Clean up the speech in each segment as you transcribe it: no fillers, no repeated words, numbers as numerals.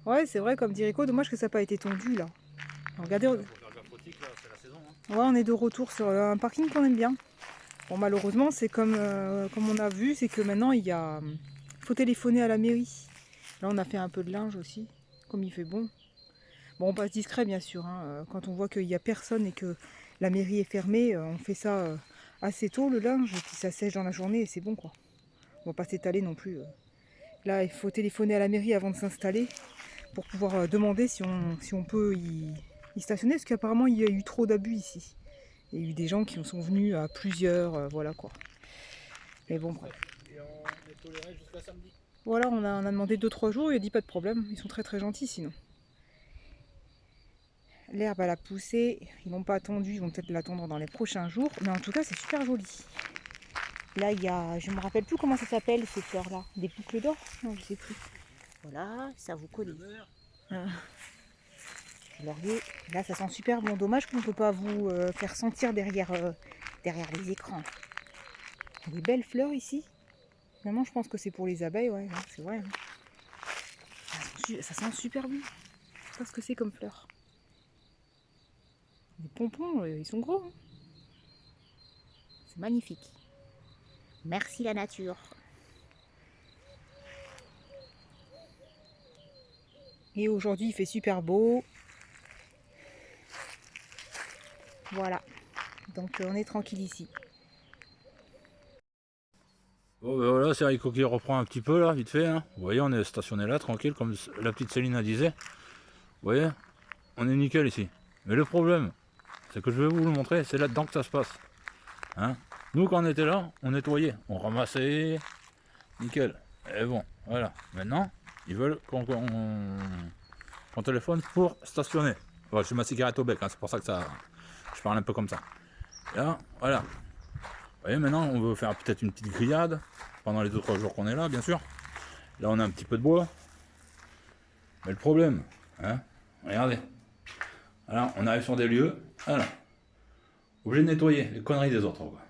Ouais, c'est vrai, comme dit Rico, dommage que ça n'a pas été tondu là. Regardez, ouais, on est de retour sur un parking qu'on aime bien. Bon, malheureusement, c'est comme on a vu, c'est que maintenant faut téléphoner à la mairie. Là, on a fait un peu de linge aussi, comme il fait bon. Bon, on passe discret bien sûr, hein. Quand on voit qu'il n'y a personne et que la mairie est fermée, on fait ça assez tôt le linge, et puis ça sèche dans la journée et c'est bon quoi. On va pas s'étaler non plus. Là, il faut téléphoner à la mairie avant de s'installer pour pouvoir demander si on peut y stationner, parce qu'apparemment il y a eu trop d'abus ici. Il y a eu des gens qui sont venus à plusieurs, voilà quoi. Mais bon, bref. Et on est toléré jusqu'à samedi. Voilà, on a demandé 2-3 jours, il a dit pas de problème, ils sont très très gentils sinon. L'herbe elle a poussé, ils l'ont pas attendu, ils vont peut-être l'attendre dans les prochains jours, mais en tout cas c'est super joli. Là il y a, je me rappelle plus comment ça s'appelle ces fleurs là, des boucles d'or? Non, je sais plus. Voilà, ça vous connaît. Laurier, là ça sent super bon, dommage qu'on ne peut pas vous faire sentir derrière les écrans. Des belles fleurs ici. Finalement je pense que c'est pour les abeilles, ouais, c'est vrai. Hein. Ça sent super bon. Je sais pas ce que c'est comme fleurs. Les pompons, ils sont gros. Hein. C'est magnifique. Merci la nature. Et aujourd'hui il fait super beau. Voilà. Donc on est tranquille ici. Bon ben voilà, c'est Rico qui reprend un petit peu là, vite fait. Hein. Vous voyez, on est stationné là, tranquille, comme la petite Céline a disait. Vous voyez, on est nickel ici. Mais le problème, c'est que je vais vous le montrer, c'est là-dedans que ça se passe. Hein. Nous, quand on était là, on nettoyait, on ramassait, nickel. Et bon, voilà. Maintenant, ils veulent qu'on téléphone pour stationner. Voilà, j'ai ma cigarette au bec, hein, c'est pour ça que je parle un peu comme ça. Là, voilà. Vous voyez, maintenant, on veut faire peut-être une petite grillade pendant les 2-3 jours qu'on est là, bien sûr. Là, on a un petit peu de bois. Mais le problème, hein, regardez. Alors, on arrive sur des lieux, voilà. Obligé de nettoyer les conneries des autres. Quoi.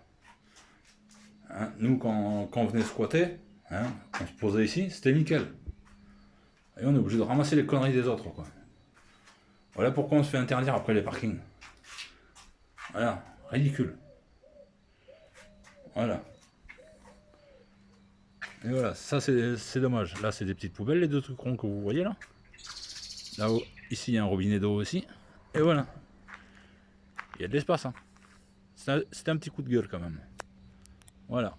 Hein, nous, quand on venait squatter, hein, on se posait ici, c'était nickel. Et on est obligé de ramasser les conneries des autres. Quoi. Voilà pourquoi on se fait interdire après les parkings. Voilà, ridicule. Voilà. Et voilà, ça c'est dommage. Là, c'est des petites poubelles, les deux trucs ronds que vous voyez là. Là-haut, ici, il y a un robinet d'eau aussi. Et voilà. Il y a de l'espace. Hein. C'est un petit coup de gueule quand même. Voilà.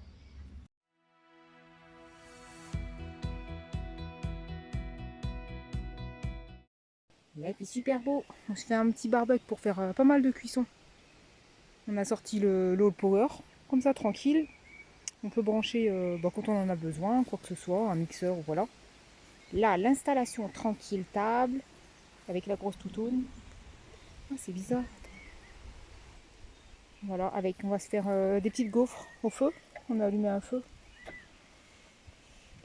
Là il fait super beau. On se fait un petit barbecue pour faire pas mal de cuissons. On a sorti le Low Power, comme ça tranquille. On peut brancher quand on en a besoin, quoi que ce soit, un mixeur, voilà. Là, l'installation tranquille, table, avec la grosse toutoune. Ah, c'est bizarre. Voilà, on va se faire des petites gaufres au feu. On a allumé un feu.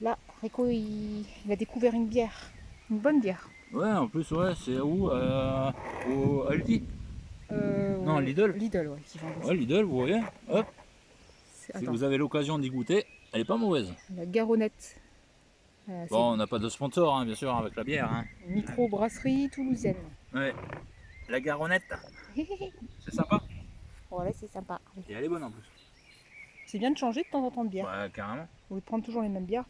Là, Rico, il a découvert une bière. Une bonne bière. Ouais, en plus, ouais, c'est où au Aldi. Non, Lidl. Lidl, ouais, qui vend Ouais, Lidl, vous voyez. Hop. Si Attends, vous avez l'occasion d'y goûter, elle est pas mauvaise. la Garonnette. Bon, on n'a pas de sponsor, hein, bien sûr, avec la bière. Hein. Micro-brasserie toulousaine. Ouais. La Garonnette. C'est sympa. Ouais, c'est sympa. Et elle est bonne en plus. C'est bien de changer de temps en temps de bière. Ouais, carrément. Au lieu de prendre toujours les mêmes bières.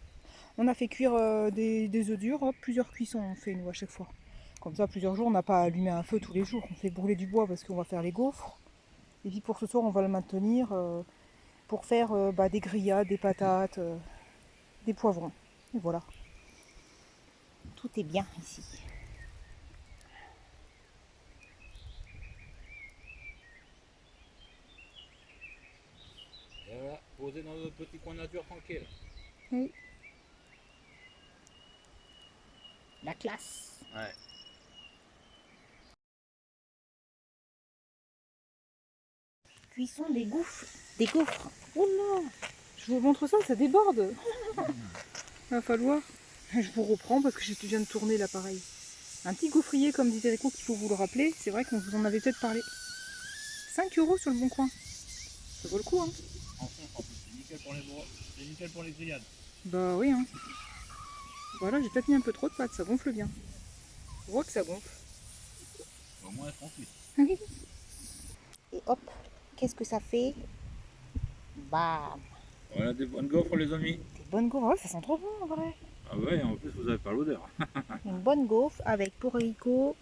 On a fait cuire des œufs durs, hop, plusieurs cuissons on fait nous à chaque fois. Comme ça, plusieurs jours, on n'a pas allumé un feu tous les jours. On fait brûler du bois parce qu'on va faire les gaufres. Et puis pour ce soir, on va le maintenir pour faire des grillades, des patates, des poivrons. Et voilà. Tout est bien ici. Et voilà, posé dans notre petit coin nature tranquille. Oui. La classe. Ouais. Cuisson des gaufres. Des gaufres. Oh là, je vous montre ça, ça déborde. Va falloir. Je vous reprends parce que je viens de tourner l'appareil. Un petit gaufrier comme disait Rico qu'il faut vous le rappeler. C'est vrai qu'on vous en avait peut-être parlé. 5 € sur le bon coin. Ça vaut le coup, hein. En plus, c'est nickel pour les grillades. Bah oui, hein. Voilà, j'ai peut-être mis un peu trop de pâte, ça gonfle bien. Je vois que ça gonfle. Au moins, tranquille. Et hop, qu'est-ce que ça fait? Bam! Voilà des bonnes gaufres, les amis. Des bonnes gaufres, ouais, ça sent trop bon en vrai. Ah ouais, en plus, vous avez pas l'odeur. Une bonne gaufre avec pour haricot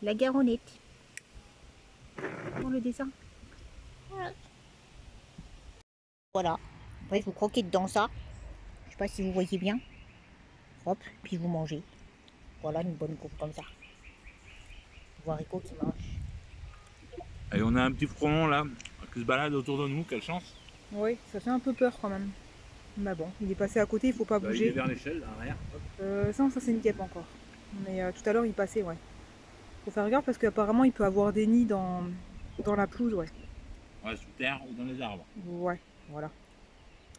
la garonnette. Pour le dessin. Voilà. Après, vous croquez dedans ça. Je sais pas si vous voyez bien. Hop, puis vous mangez. Voilà une bonne gaufre comme ça. Vos haricots qui mangent. Et on a un petit frelon là, qui se balade autour de nous, quelle chance. Oui, ça fait un peu peur quand même. Mais bon, il est passé à côté, il faut pas Bah, il est bouger. vers l'échelle, là, arrière. Ça c'est une guêpe encore. Mais tout à l'heure il passait, ouais. Faut faire gaffe parce qu'apparemment il peut avoir des nids dans la pelouse, ouais. Ouais, sous terre ou dans les arbres. Ouais, voilà.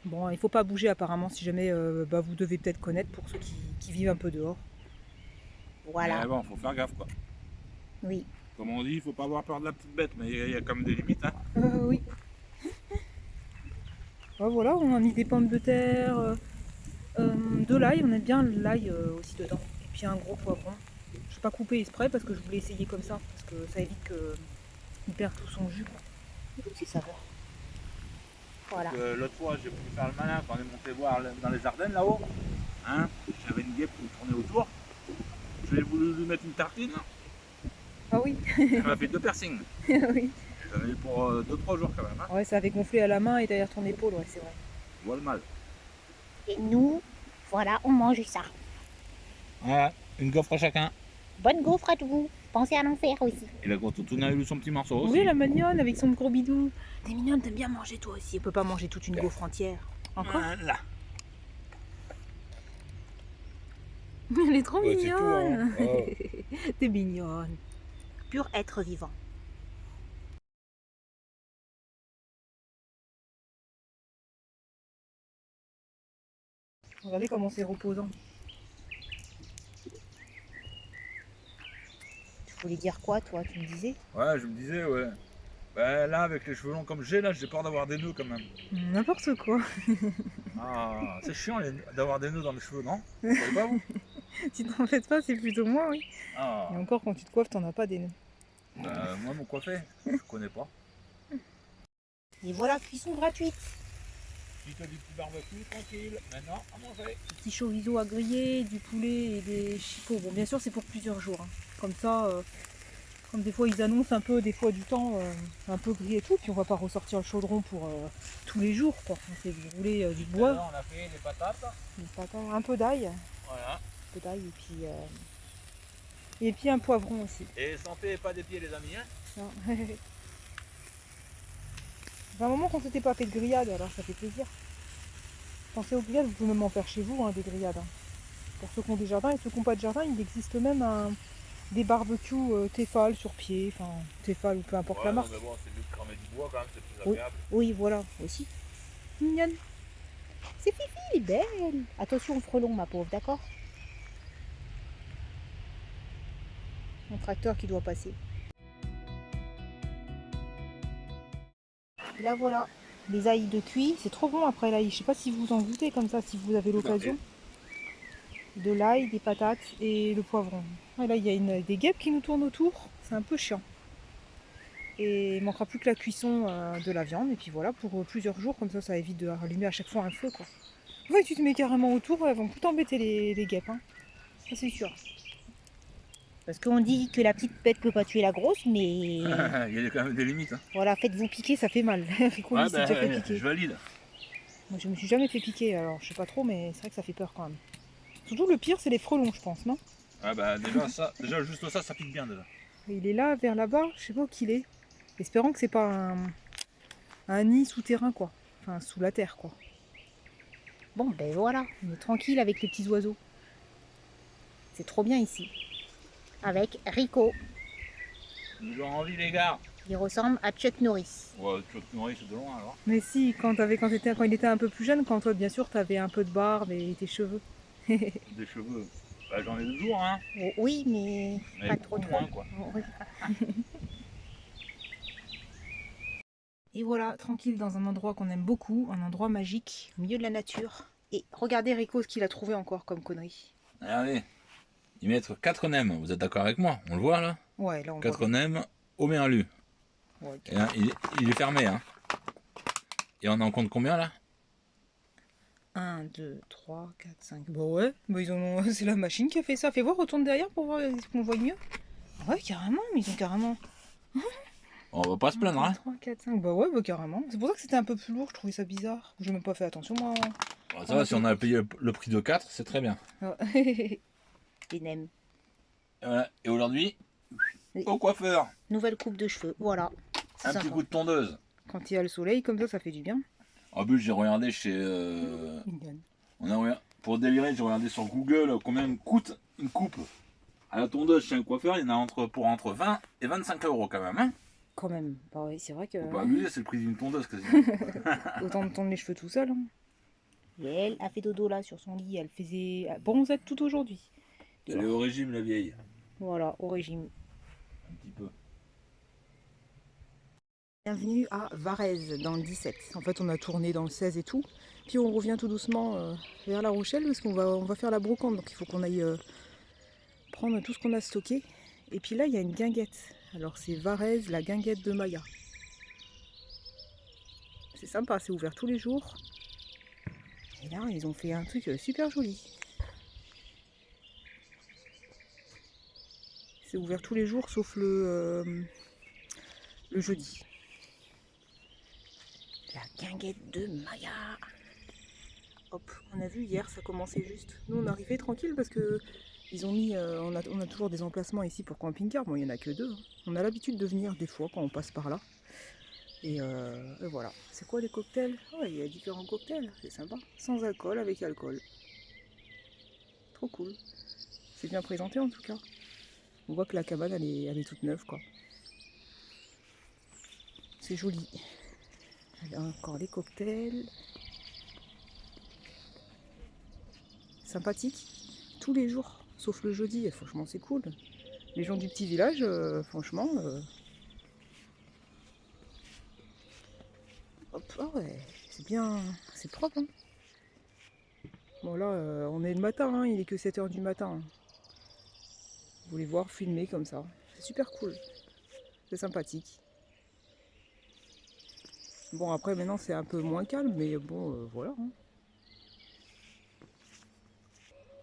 Bon, il faut pas bouger apparemment si jamais vous devez peut-être connaître pour ceux qui vivent un peu dehors. Voilà. Mais bon, faut faire gaffe quoi. Oui. Comme on dit, il faut pas avoir peur de la petite bête, mais il y a quand même des limites. Hein. Oui. Voilà, on a mis des pommes de terre, de l'ail, on aime bien l'ail aussi dedans. Et puis un gros poivron. Je n'ai pas coupé exprès parce que je voulais essayer comme ça, parce que ça évite qu'il perde tout son jus. Et toutes ces saveurs. Voilà. L'autre fois, j'ai voulu faire le malin quand on est monté voir dans les Ardennes là-haut. Hein, j'avais une guêpe qui me tournait autour. J'ai voulu lui mettre une tartine. Ah oui. Elle m'a fait 2 piercings. Oui. J'en ai eu pour 2-3 jours quand même. Hein. Ouais, ça avait gonflé à la main et derrière ton épaule, ouais, c'est vrai. Je vois le mal. Et nous, voilà, on mange ça. Voilà, une gaufre à chacun. Bonne gaufre à vous. Pensez à l'en faire aussi. Et la grosse toutoune a eu son petit morceau aussi. Oui, la mignonne avec son gros bidou. T'es mignonne, t'aimes bien manger toi aussi. On peut pas manger toute une gaufre entière. Encore. Voilà. Elle est trop Ouais, c'est tout, mignonne. hein. Oh. T'es mignonne. Pur être vivant. Regardez comment c'est reposant. Tu voulais dire quoi, toi, tu me disais? Ouais, je me disais, ouais. Ben là, avec les cheveux longs comme j'ai, là, j'ai peur d'avoir des nœuds quand même. N'importe quoi. Ah, c'est chiant d'avoir des nœuds dans les cheveux, non? Vous savez pas, vous? Si t'en fais pas, c'est plutôt moi, oui. Ah, Et encore, quand tu te coiffes, t'en as pas des nœuds. moi, mon coiffé, je connais pas. Et voilà, cuisson gratuite. Si t'as du petit barbecue, tranquille. Maintenant, à manger. Petit chorizo à griller, du poulet et des chipots. Bon, bien sûr, c'est pour plusieurs jours. Hein. Comme ça, comme des fois ils annoncent un peu, des fois du temps, un peu gris et tout. Puis on va pas ressortir le chaudron pour tous les jours, quoi. On fait brûler du bois, Alors, on a fait des patates. des patates, un peu d'ail, Voilà. et puis un poivron aussi. Et santé et pas des pieds, les amis. Hein. Non. Ça fait un moment qu'on s'était pas fait de grillade, alors ça fait plaisir. Pensez aux grillades, vous pouvez même en faire chez vous, hein, des grillades. Hein. Pour ceux qui ont des jardins et ceux qui n'ont pas de jardin, il existe même des barbecues Tefal sur pied, enfin Tefal ou peu importe la marque. Mais bon, c'est mieux de cramer du bois quand même, c'est plus agréable. Oui, voilà, aussi. Mignonne. C'est Fifi, elle est belle. Attention au frelon, ma pauvre, d'accord? Un tracteur qui doit passer. Là, voilà. Les ails de cuit, c'est trop bon après l'ail. Je sais pas si vous en goûtez comme ça, si vous avez l'occasion. De l'ail, des patates et le poivron. Et là, il y a des guêpes qui nous tournent autour. C'est un peu chiant. Et il manquera plus que la cuisson de la viande. Et puis voilà, pour plusieurs jours, comme ça évite de rallumer à chaque fois un feu, quoi. Ouais, tu te mets carrément autour, elles vont tout embêter les guêpes. Hein. Ça, c'est sûr. Parce qu'on dit que la petite bête peut pas tuer la grosse, mais Il y a quand même des limites. Hein. Voilà, faites-vous piquer, ça fait mal. Rico, lui, s'est déjà fait piquer. Je valide. Moi, je me suis jamais fait piquer, alors je sais pas trop, mais c'est vrai que ça fait peur quand même. Surtout le pire, c'est les frelons, je pense, non? Ah bah déjà juste ça pique bien déjà. Il est là, vers là-bas, je sais pas où qu'il est. Espérons que c'est pas un nid souterrain, quoi. Enfin, sous la terre, quoi. bon, ben voilà. On est tranquille avec les petits oiseaux. C'est trop bien ici. Avec Rico. Nous avons envie les gars. Il ressemble à Chuck Norris. Ouais, Chuck Norris c'est de loin alors. Mais si, quand il était un peu plus jeune, quand toi, bien sûr, t'avais un peu de barbe et tes cheveux. Des cheveux. Bah, j'en ai toujours, hein. Oh, oui, mais pas trop moins, quoi. Oh, oui. Et voilà, tranquille dans un endroit qu'on aime beaucoup, un endroit magique. Au milieu de la nature. Et regardez Rico ce qu'il a trouvé encore comme connerie. Regardez, ils mettent 4 nems, vous êtes d'accord avec moi? On le voit là? Ouais, là on 4 voit. nems au merlu. Ouais, Et là, il est fermé. Hein. Et on en compte combien là? 1, 2, 3, 4, 5. Bah ouais, bah ils ont... c'est la machine qui a fait ça. Fais voir, retourne derrière pour voir si on voit mieux. Ouais, carrément, mais ils ont carrément... On va pas se plaindre, 1, 2, hein? 3, 4, 5. Bah ouais, bah carrément. C'est pour ça que c'était un peu plus lourd, je trouvais ça bizarre. J'ai même pas fait attention moi. Bon, ça va, si on a payé le prix de 4, c'est très bien. Les nems. Et, voilà. Et aujourd'hui, Oui. au coiffeur. Nouvelle coupe de cheveux, voilà. Un petit coup de tondeuse. Quand il y a le soleil, comme ça fait du bien. En plus, j'ai regardé chez... Pour délirer, j'ai regardé sur Google combien coûte une coupe. À la tondeuse chez un coiffeur, il y en a pour entre 20 et 25 euros quand même. Hein, quand même, bah oui, c'est vrai que... faut pas abuser, c'est le prix d'une tondeuse quasiment. Autant de tondre les cheveux tout seul. Hein. Et elle a fait dodo là sur son lit, elle faisait bronzette tout aujourd'hui. Elle est au régime, la vieille. Voilà, au régime. Un petit peu. Bienvenue à Varèse dans le 17. En fait, on a tourné dans le 16 et tout. Puis on revient tout doucement vers La Rochelle parce qu'on va faire la brocante. Donc il faut qu'on aille prendre tout ce qu'on a stocké. Et puis là, il y a une guinguette. Alors c'est Varèse, la guinguette de Maya. C'est sympa, c'est ouvert tous les jours. Et là, ils ont fait un truc super joli. C'est ouvert tous les jours sauf le jeudi. La guinguette de Maya. Hop, on a vu hier, ça commençait juste. Nous, on arrivait tranquille parce que ils ont mis, on a toujours des emplacements ici pour camping-car. Bon, il n'y en a que 2. Hein. On a l'habitude de venir des fois quand on passe par là. Et voilà. C'est quoi les cocktails? Oh, il y a différents cocktails, c'est sympa. Sans alcool, avec alcool. Trop cool. C'est bien présenté en tout cas. On voit que la cabane, elle est toute neuve, quoi. C'est joli. Alors, encore les cocktails. Sympathique. Tous les jours, sauf le jeudi. Et franchement, c'est cool. Les gens du petit village, franchement... Hop, oh ouais, c'est bien... C'est propre, hein. Bon là, on est le matin, hein, il est que 7 h du matin. Vous voulez voir filmer comme ça. C'est super cool. C'est sympathique. Bon, après, maintenant, c'est un peu moins calme, mais bon, voilà. Hein.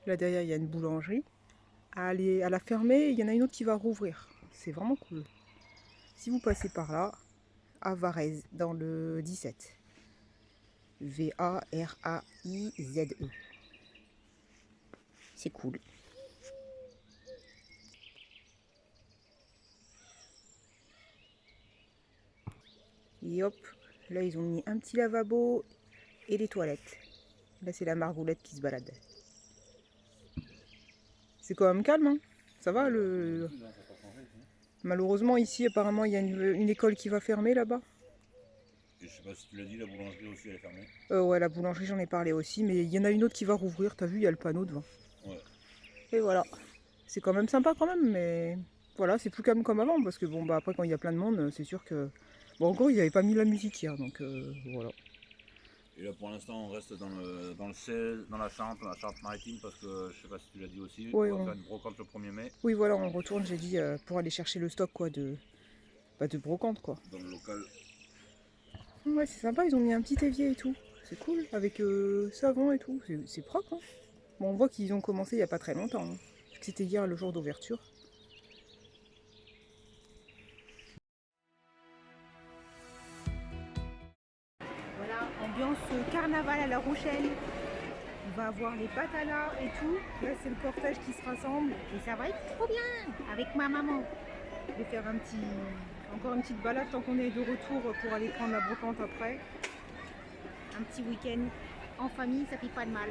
Là, derrière, il y a une boulangerie. À la fermer, il y en a une autre qui va rouvrir. C'est vraiment cool. Si vous passez par là, à Varèse, dans le 17. V-A-R-A-I-Z-E. C'est cool. Et hop, là ils ont mis un petit lavabo et les toilettes. Là c'est la margoulette qui se balade. C'est quand même calme, hein. Ça va le... Malheureusement ici apparemment il y a une école qui va fermer là-bas. Je sais pas si tu l'as dit, la boulangerie aussi elle est fermée. Ouais, la boulangerie j'en ai parlé aussi, mais il y en a une autre qui va rouvrir, t'as vu, il y a le panneau devant. Ouais. Et voilà. C'est quand même sympa quand même, mais voilà, c'est plus calme comme avant, parce que bon, bah après quand il y a plein de monde, c'est sûr que... Bon, encore, ils n'avaient pas mis la musique hier, donc voilà. Et là pour l'instant on reste dans le 16, dans la Charente-Maritime, parce que je sais pas si tu l'as dit aussi, ouais, on va faire une brocante le 1er mai. Oui, voilà, on retourne, j'ai dit, pour aller chercher le stock quoi, de brocante quoi. Dans le local. Ouais, c'est sympa, ils ont mis un petit évier et tout. C'est cool, avec savon et tout, c'est propre. Hein. Bon, on voit qu'ils ont commencé il n'y a pas très longtemps, hein, parce que c'était hier le jour d'ouverture. Voilà, ambiance carnaval à La Rochelle. On va avoir les patalas et tout. Là, c'est le cortège qui se rassemble. Et ça va être trop bien avec ma maman. Je vais faire encore une petite balade tant qu'on est de retour pour aller prendre la brocante après. Un petit week-end en famille, ça fait pas de mal.